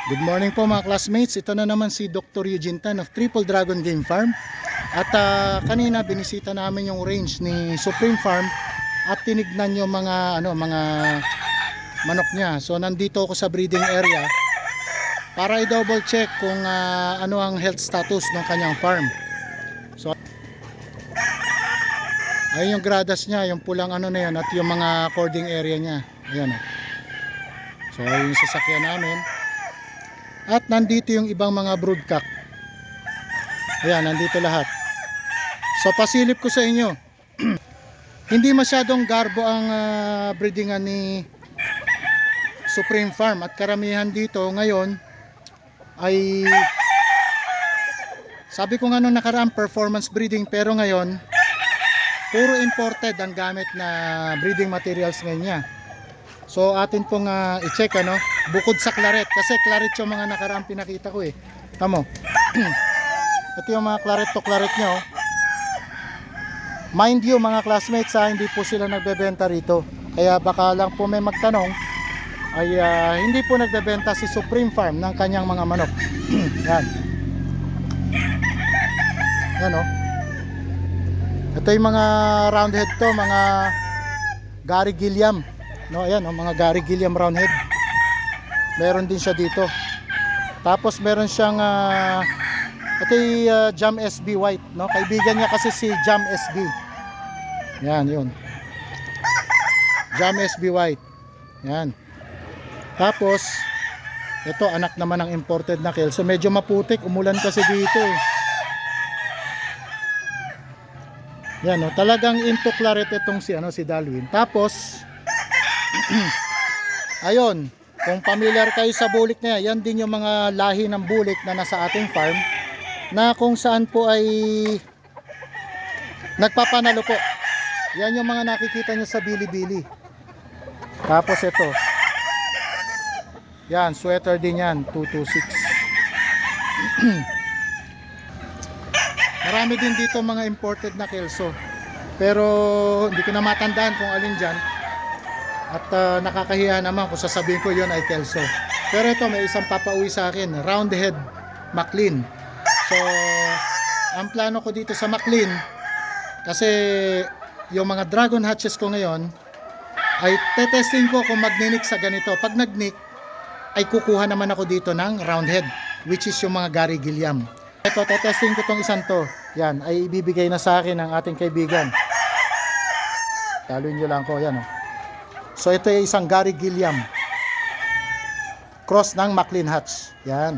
Good morning po mga classmates. Ito na naman si Dr. Eugene Tan of Triple Dragon Game Farm. At kanina binisita namin yung range ni Supreme Farm at tinignan yung mga mga manok niya. So nandito ako sa breeding area para i-double check kung ano ang health status ng kanyang farm. So ayun yung gradas niya, yung pulang na yan at yung mga cording area niya. Ayan. So ayun yung sasakyan namin. At nandito yung ibang mga broodcock. Ayan, nandito lahat. So pasilip ko sa inyo. Hindi masyadong garbo ang breedingan ni Supreme Farm. At karamihan dito ngayon ay, sabi ko nga nung nakaraan, performance breeding. Pero ngayon, puro imported ang gamit na breeding materials ngayon niya. So atin pong i-check bukod sa claret, kasi claret yung mga nakaraang pinakita ko Tamo. Ito yung mga claret to claret niya Mind you mga classmates hindi po sila nagbebenta rito. Kaya baka lang po may magtanong ay hindi po nagbebenta si Supreme Farm ng kanyang mga manok. Yan. Yan Ito yung mga roundhead to, mga Gary Gilliam. Ayan, mga Gary Gilliam roundhead. Meron din siya dito. Tapos meron siyang ito yung Jam SB White, Kaibigan niya kasi si Jam SB. Yan, yun. Jam SB White. Yan. Tapos ito anak naman ng imported na Kelso. Medyo maputik, umulan kasi dito Yan, talagang into claret itong si Darwin. Tapos ayun, kung familiar kayo sa bulik na yan din yung mga lahi ng bulik na nasa ating farm na kung saan po ay nagpapanalo po. Yan yung mga nakikita nyo sa Bilibili. Tapos ito, yan, sweater din yan, 226. Marami din dito mga imported na Kelso, pero hindi ko na matandaan kung alin dyan. At nakakahiya naman kung sasabihin ko yun ay Kelso. Pero ito, may isang papauwi sa akin, roundhead Maclean. So ang plano ko dito sa Maclean, kasi yung mga dragon hatches ko ngayon ay tetesting ko kung magninik sa ganito. Pag nagnik ay kukuha naman ako dito ng roundhead, which is yung mga Gary Gilliam. Ito, tetesting ko tong isang to. Yan, ay ibibigay na sa akin ng ating kaibigan. Taluin nyo lang ko, yan So ito ay isang Gary Gilliam cross ng Maclean Hatch. Yan.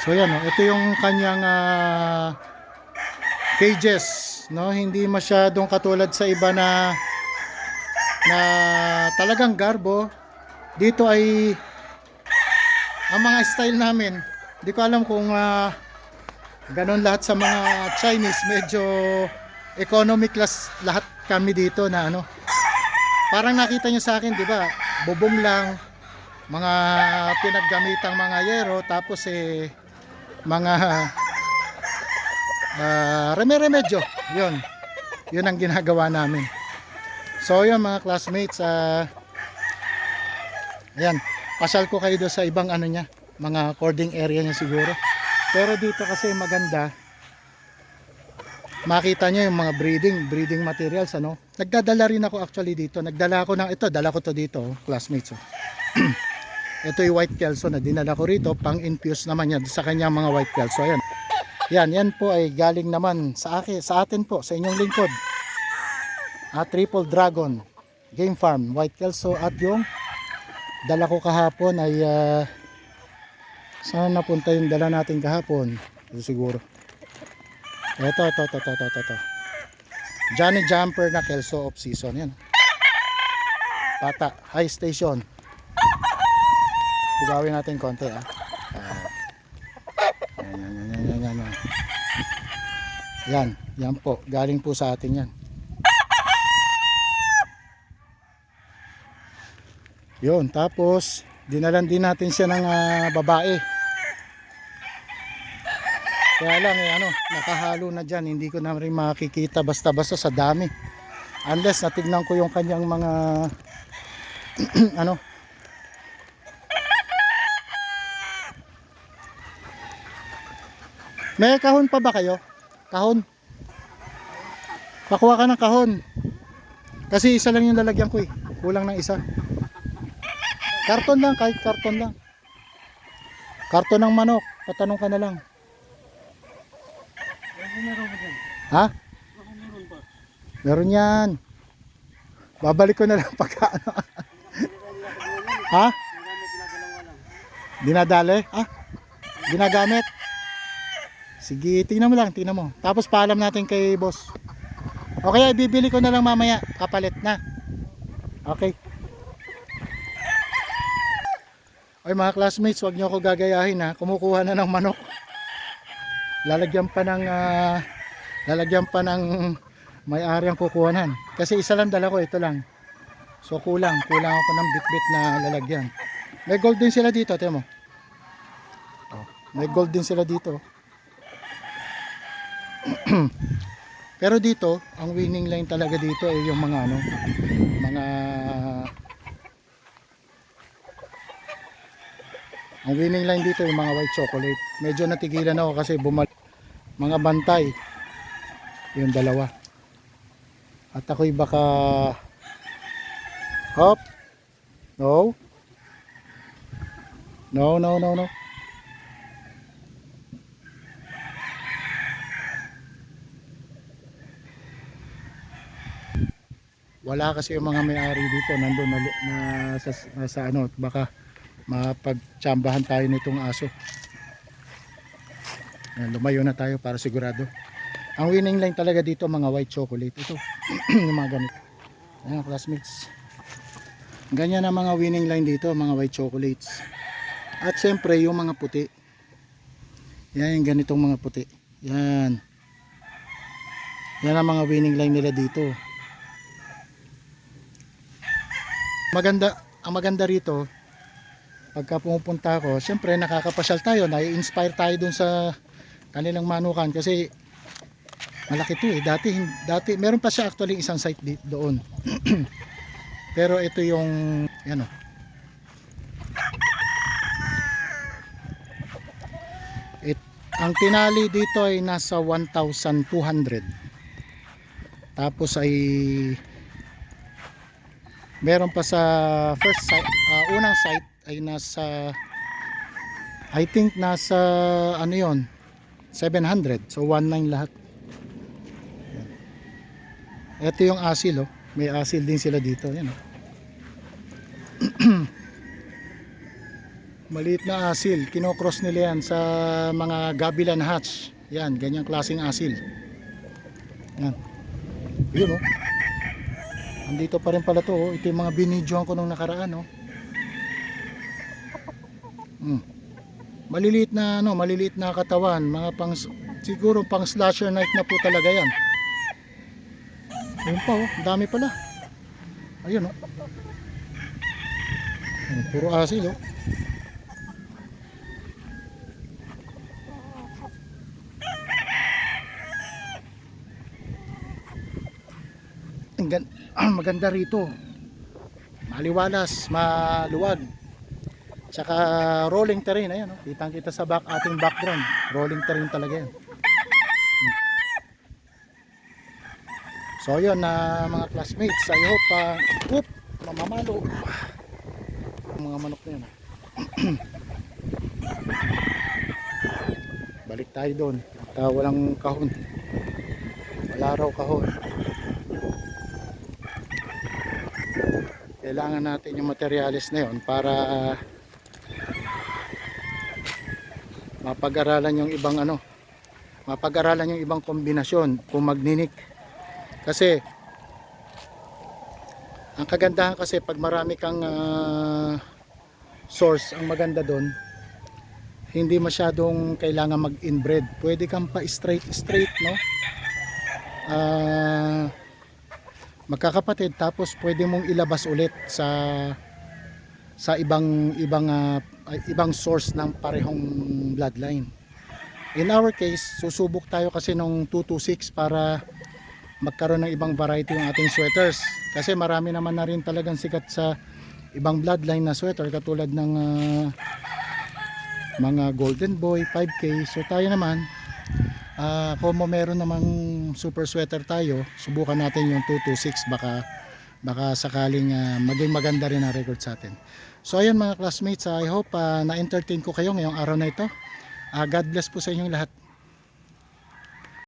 So yan ito yung kanyang cages, hindi masyadong katulad sa iba na talagang garbo. Dito ay ang mga style namin. Hindi ko alam kung ganon lahat sa mga Chinese, medyo economic class lahat kami dito na parang nakita nyo sa akin, di ba? Bubong lang, mga pinaggamitang mga yero, tapos mga remedyo. Yun ang ginagawa namin. So yun mga classmates, ayan, pasyal ko kayo doon sa ibang niya, mga cording area niya siguro. Pero dito kasi maganda, makita nyo yung mga breeding materials Nagdadala rin ako actually dito. Nagdala ako ng ito, dala ko to dito, classmates. Ito yung white Kelso na dinala ko rito, pang infuse naman yan sa kanyang mga white Kelso. Ayan. Yan po ay galing naman sa atin po, sa inyong lingkod. Triple Dragon Game Farm, white Kelso. At yung dala ko kahapon ay saan napunta yung dala natin kahapon? Ito siguro. Ito. Johnny Jumper na Kelso off season. Yan. Pata, high station. Bugawin natin konti Yan. Yan po. Galing po sa atin yan. Yun, tapos dinalan din natin siya ng babae. Kaya lang nakahalo na dyan. Hindi ko na rin makikita basta-basta sa dami. Unless natignan ko yung kanyang mga May kahon pa ba kayo? Kahon? Pakuha ka ng kahon. Kasi isa lang yung lalagyan ko eh. Kulang ng isa. Karton lang, kahit karton lang. Karton ng manok. Patanong ka na lang. Ha? Meron yan. Babalik ko na lang pagka ano. Ha? Dinadali? Ah? Ginagamit? Sige, tingnan mo lang, tingnan mo. Tapos paalam natin kay boss. Okay, bibili ko na lang mamaya. Kapalit na. Okay. Ay mga classmates, wag niyo ako gagayahin ha. Kumukuha na ng manok. Lalagyan pa ng may-ari ang kukuhanan. Kasi isa lang dala ko, ito lang. So kulang ako ng bit-bit na lalagyan. May gold din sila dito, tiyan mo. Oh, may gold din sila dito. Pero dito, ang winning line talaga dito ay yung mga ano, ang winning line dito yung mga white chocolate. Medyo natigilan ako kasi mga bantay. Yung dalawa. At ako'y baka hop. No. No. Wala kasi yung mga may-ari dito, nandun sa ano, baka mapagtsambahan tayo nitong aso. Yan, lumayo na tayo para sigurado. Ang winning line talaga dito mga white chocolate. Ito, yung mga ganito. Ayan, classmates. Ganyan ang mga winning line dito, mga white chocolates. At syempre yung mga puti. Yan, yung ganitong mga puti. Yan. Yan ang mga winning line nila dito. Ang maganda rito, pagka pumupunta ako, syempre nakakapasyal tayo, nai-inspire tayo dun sa kanilang manukan kasi malaki to eh. Dati meron pa siya actually isang site doon. Pero ito yung ano. Ang tinali dito ay nasa 1,200. Tapos ay meron pa sa first site, unang site ay nasa, I think nasa ano yon, 700. So 19 lahat. Ito yung asil oh. May asil din sila dito. Yan oh. Maliit na asil. Kinocross nila yan sa mga gabilan hatch. Yan, ganyang klaseng asil. Yan. Yun oh. Andito pa rin pala to oh. Ito yung mga binidyoan ko nung nakaraan oh. Maliliit na ano, maliliit na katawan, mga siguro pang slasher knife na po talaga yan. Ayun pa oh, dami pala. Ayun oh. Puro asil oh. Maganda rito, maliwalas, maluwag, tsaka rolling terrain. Ayan, oh. Kitang kita sa ating background, rolling terrain talaga yan. So yun na mga classmates, I hope mamamalo mga manok na yun. Balik tayo doon at walang kahon, wala raw kahon. Kailangan natin yung materyales na yun para mapag-aralan yung ibang ano, mapag-aralan yung ibang kombinasyon kung magninik. Kasi ang kagandahan kasi pag marami kang source, ang maganda doon, hindi masyadong kailangan mag-inbred. Pwede kang pa straight no? Magkakapatid, tapos pwede mong ilabas ulit sa ibang source ng parehong bloodline. In our case, susubok tayo kasi nung 226 para magkaroon ng ibang variety ng ating sweaters. Kasi marami naman na rin talagang sikat sa ibang bloodline na sweater katulad ng mga Golden Boy 5K. So tayo naman Kung meron namang super sweater tayo, subukan natin yung 226, baka sakaling maging maganda rin ang record sa atin. So ayun mga classmates, I hope na-entertain ko kayo ngayong araw na ito. God bless po sa inyong lahat.